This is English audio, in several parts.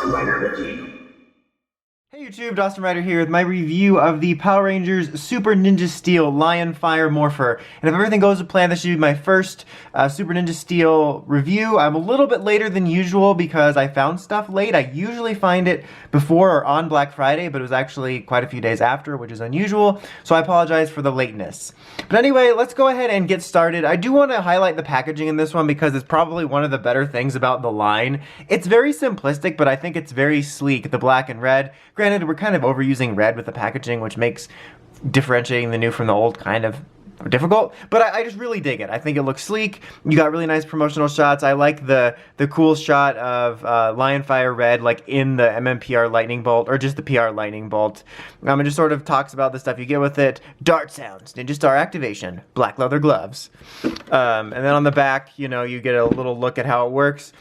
Dawson Rider with you. Hey YouTube, Dawson Rider here with my review of the Power Rangers Super Ninja Steel Lion Fire Morpher. And if everything goes to plan, this should be my first Super Ninja Steel review. I'm a little bit later than usual because I found stuff late. I usually find it before or on Black Friday, but it was actually quite a few days after, which is unusual. So I apologize for the lateness. But anyway, let's go ahead and get started. I do want to highlight the packaging in this one because it's probably one of the better things about the line. It's very simplistic, but I think it's very sleek, the black and red. Granted, we're kind of overusing red with the packaging, which makes differentiating the new from the old kind of difficult, but I just really dig it. I think it looks sleek. You got really nice promotional shots. I like the cool shot of Lion Fire Red, like in the MMPR lightning bolt, or just the PR lightning bolt. It just sort of talks about the stuff you get with it. Dart sounds, Ninja Star activation, black leather gloves. And then on the back, you know, you get a little look at how it works.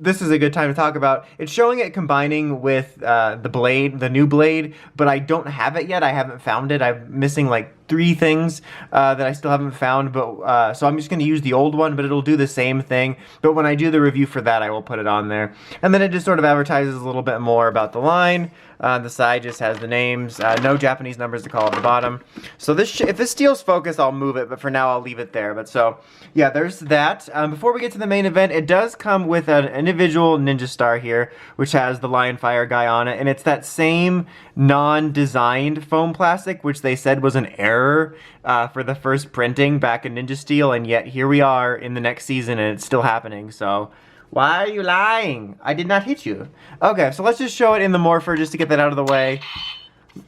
This is a good time to talk about. It's showing it combining with the blade, the new blade, but I don't have it yet. I haven't found it. I'm missing like 3 things that I still haven't found, but so I'm just going to use the old one, but it'll do the same thing. But when I do the review for that, I will put it on there. And then it just sort of advertises a little bit more about the line. The side just has the names, no Japanese numbers to call at the bottom. So this, if this steals focus, I'll move it, but for now I'll leave it there. But so, yeah, there's that. Before we get to the main event, it does come with an individual Ninja Star here, which has the Lion Fire guy on it, and it's that same non-designed foam plastic, which they said was an error for the first printing back in Ninja Steel, and yet here we are in the next season, and it's still happening, so... Why are you lying? I did not hit you. Okay, so let's just show it in the Morpher just to get that out of the way. Lion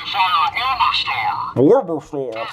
Fire Armor Star. Armor Star.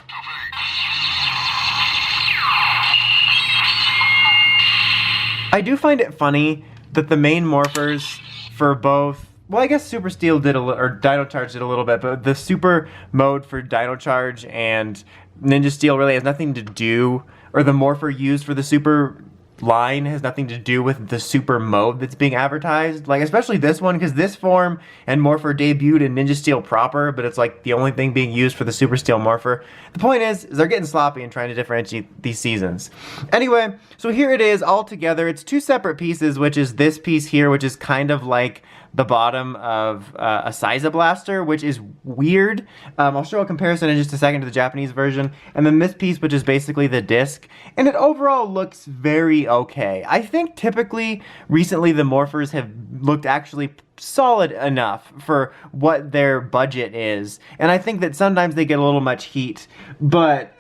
I do find it funny that the main Morphers for both, well, I guess Super Steel did or Dino Charge did a little bit, but the Super mode for Dino Charge and Ninja Steel really has nothing to do, or the Morpher used for the Super line has nothing to do with the Super mode that's being advertised. Like, especially this one, because this form and Morpher debuted in Ninja Steel proper, but it's like the only thing being used for the Super Steel Morpher. The point is they're getting sloppy and trying to differentiate these seasons. Anyway, so here it is all together. It's 2 separate pieces, which is this piece here, which is kind of like the bottom of a Saiza blaster, which is weird. I'll show a comparison in just a second to the Japanese version. And then this piece, which is basically the disc. And it overall looks very okay. I think typically, recently, the Morphers have looked actually solid enough for what their budget is. And I think that sometimes they get a little much heat. But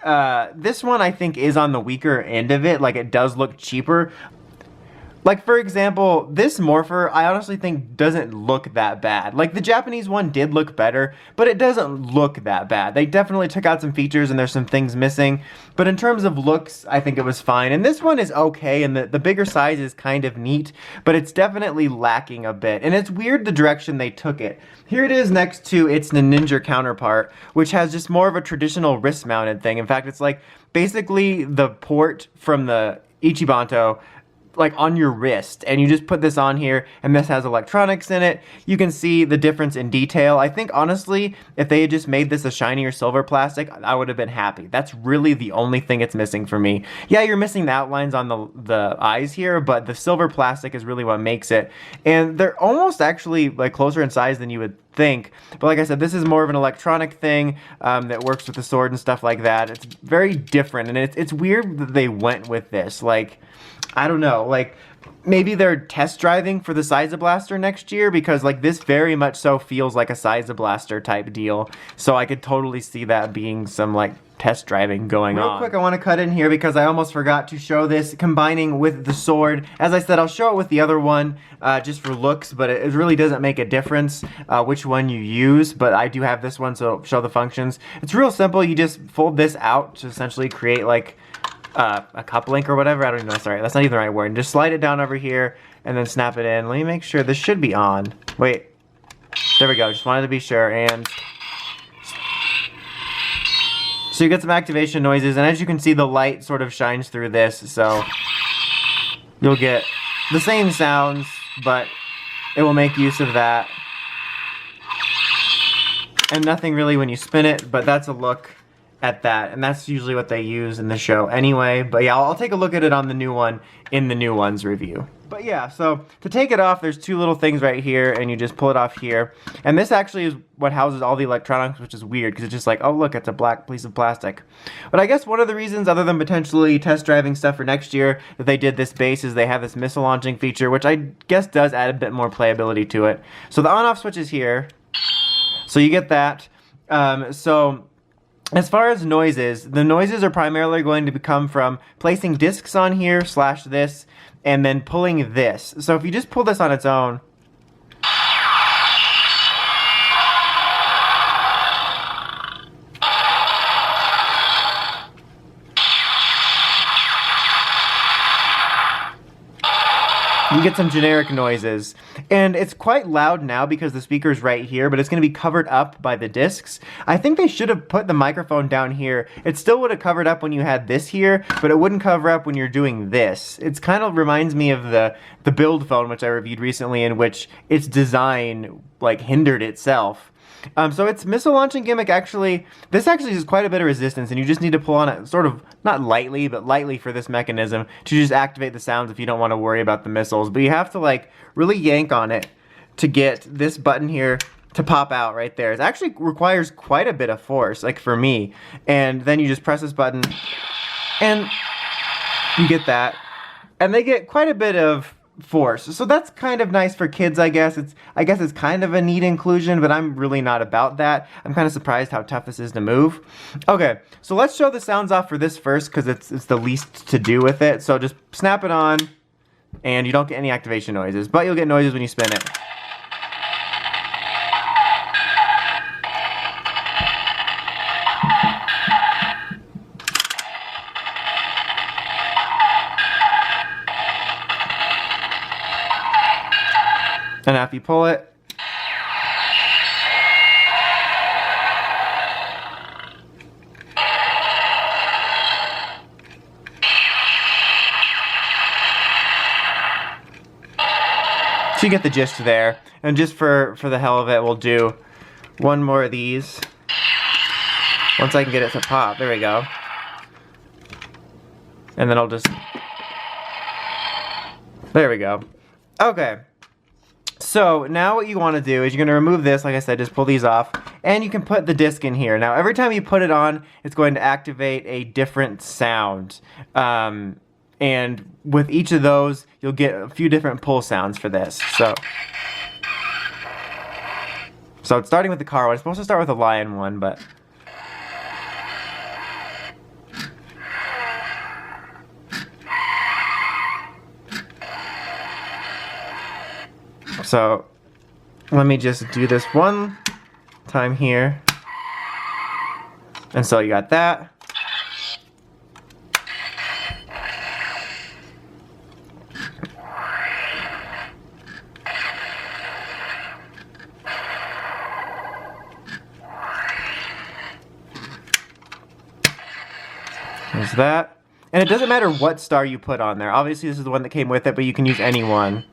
this one, I think, is on the weaker end of it. Like, it does look cheaper. Like, for example, this Morpher, I honestly think doesn't look that bad. Like, the Japanese one did look better, but it doesn't look that bad. They definitely took out some features and there's some things missing. But in terms of looks, I think it was fine. And this one is okay, and the bigger size is kind of neat, but it's definitely lacking a bit. And it's weird the direction they took it. Here it is next to its Ninja counterpart, which has just more of a traditional wrist-mounted thing. In fact, it's like basically the port from the Ichibanto, like on your wrist, and you just put this on here, and this has electronics in it. You can see the difference in detail. I think honestly, if they had just made this a shinier silver plastic, I would have been happy. That's really the only thing it's missing for me. Yeah, you're missing the outlines on the eyes here, but the silver plastic is really what makes it. And they're almost actually like closer in size than you would think. But like I said, this is more of an electronic thing that works with the sword and stuff like that. It's very different, and it's weird that they went with this. Like, I don't know, like, maybe they're test driving for the Saiza Blaster next year, because, like, this very much so feels like a Saiza Blaster type deal. So I could totally see that being some, like, test driving going on. Real quick, I want to cut in here because I almost forgot to show this combining with the sword. As I said, I'll show it with the other one just for looks, but it really doesn't make a difference which one you use. But I do have this one, so it'll show the functions. It's real simple. You just fold this out to essentially create, like, a cup link or whatever. I don't even know. Sorry, that's not even the right word. And just slide it down over here and then snap it in. Let me make sure this should be on. Wait, there we go. Just wanted to be sure. And so you get some activation noises, and as you can see, the light sort of shines through this, so you'll get the same sounds, but it will make use of that. And nothing really when you spin it, but that's a look at that, and that's usually what they use in the show anyway. But yeah, I'll take a look at it on the new one in the new one's review. But yeah, so to take it off, there's two little things right here, and you just pull it off here. And this actually is what houses all the electronics, which is weird, because it's just like, oh look, it's a black piece of plastic. But I guess one of the reasons, other than potentially test driving stuff for next year, that they did this base is they have this missile launching feature, which I guess does add a bit more playability to it. So the on-off switch is here, so you get that. So as far as noises, the noises are primarily going to come from placing discs on here, / this, and then pulling this. So if you just pull this on its own, you get some generic noises. And it's quite loud now because the speaker's right here, but it's going to be covered up by the discs. I think they should have put the microphone down here. It still would have covered up when you had this here, but it wouldn't cover up when you're doing this. It's kind of reminds me of the Build phone, which I reviewed recently, in which its design like hindered itself. So its missile launching gimmick this actually has quite a bit of resistance, and you just need to pull on it sort of, not lightly, but lightly for this mechanism to just activate the sounds if you don't want to worry about the missiles. But you have to like really yank on it to get this button here to pop out right there. It actually requires quite a bit of force, like for me. And then you just press this button, and you get that. And they get quite a bit of force. So that's kind of nice for kids, I guess. I guess it's kind of a neat inclusion, but I'm really not about that. I'm kind of surprised how tough this is to move. Okay, so let's show the sounds off for this first, because it's the least to do with it. So just snap it on, and you don't get any activation noises, but you'll get noises when you spin it. And now if you pull it, so you get the gist there. And just for the hell of it, we'll do one more of these. Once I can get it to pop, there we go. And then I'll just, there we go. Okay. So now what you want to do is you're going to remove this, like I said, just pull these off, and you can put the disc in here. Now every time you put it on, it's going to activate a different sound. And with each of those, you'll get a few different pull sounds for this. So it's starting with the car one. It's supposed to start with the lion one, but... So let me just do this one time here. And so you got that. There's that. And it doesn't matter what star you put on there. Obviously this is the one that came with it, but you can use any one.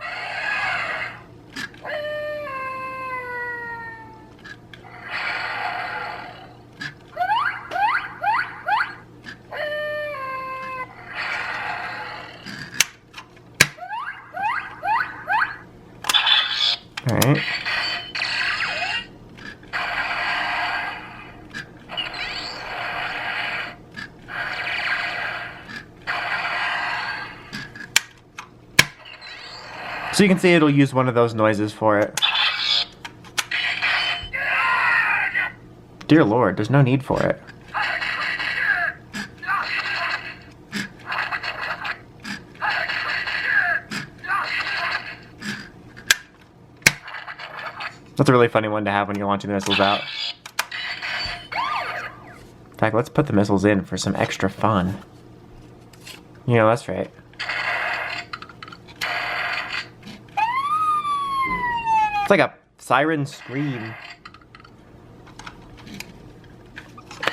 Alright. So you can see it'll use one of those noises for it. Dear Lord, there's no need for it. That's a really funny one to have when you're launching the missiles out. In fact, let's put the missiles in for some extra fun. You know, that's right. It's like a siren scream.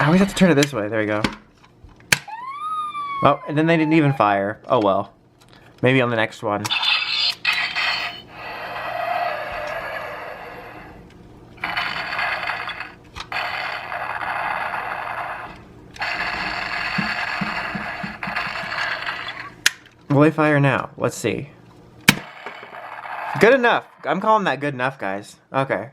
I always have to turn it this way. There we go. Oh, and then they didn't even fire. Oh well. Maybe on the next one. Will they fire now? Let's see. Good enough. I'm calling that good enough, guys. Okay.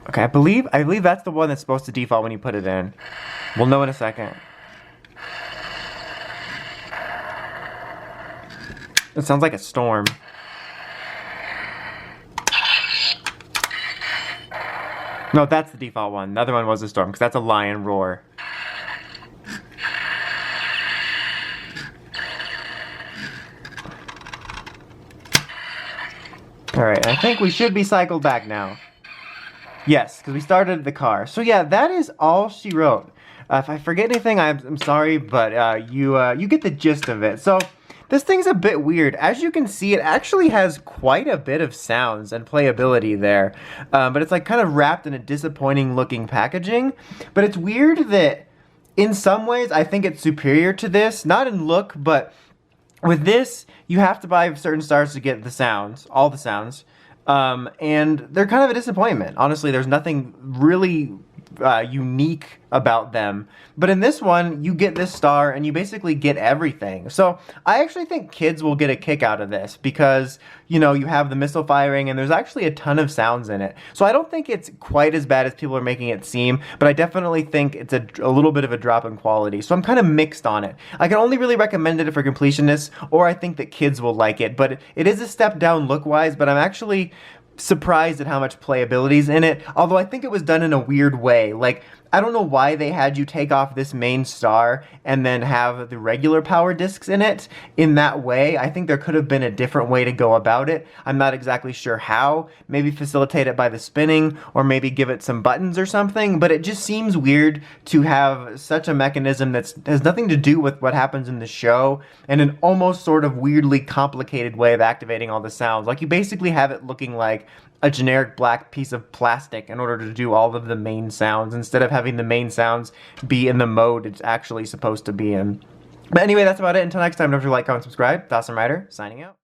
Okay, I believe that's the one that's supposed to default when you put it in. We'll know in a second. It sounds like a storm. No, that's the default one. The other one was a storm, because that's a lion roar. Alright, I think we should be cycled back now. Yes, because we started the car. So yeah, that is all she wrote. If I forget anything, I'm sorry, but you get the gist of it. So this thing's a bit weird. As you can see, it actually has quite a bit of sounds and playability there. But it's like kind of wrapped in a disappointing looking packaging. But it's weird that in some ways I think it's superior to this. Not in look, but with this, you have to buy certain stars to get the sounds, all the sounds. And they're kind of a disappointment. Honestly, there's nothing really unique about them. But in this one, you get this star and you basically get everything. So I actually think kids will get a kick out of this because, you know, you have the missile firing and there's actually a ton of sounds in it. So I don't think it's quite as bad as people are making it seem, but I definitely think it's a little bit of a drop in quality. So I'm kind of mixed on it. I can only really recommend it for completionists, or I think that kids will like it. But it is a step down look-wise, but I'm actually surprised at how much playability is in it, although I think it was done in a weird way. Like, I don't know why they had you take off this main star and then have the regular power discs in it in that way. I think there could have been a different way to go about it. I'm not exactly sure how. Maybe facilitate it by the spinning, or maybe give it some buttons or something, but it just seems weird to have such a mechanism that has nothing to do with what happens in the show, and an almost sort of weirdly complicated way of activating all the sounds. Like, you basically have it looking like a generic black piece of plastic in order to do all of the main sounds, instead of having the main sounds be in the mode it's actually supposed to be in. But anyway, that's about it. Until next time, don't forget to like, comment, subscribe. Awesome Rider, signing out.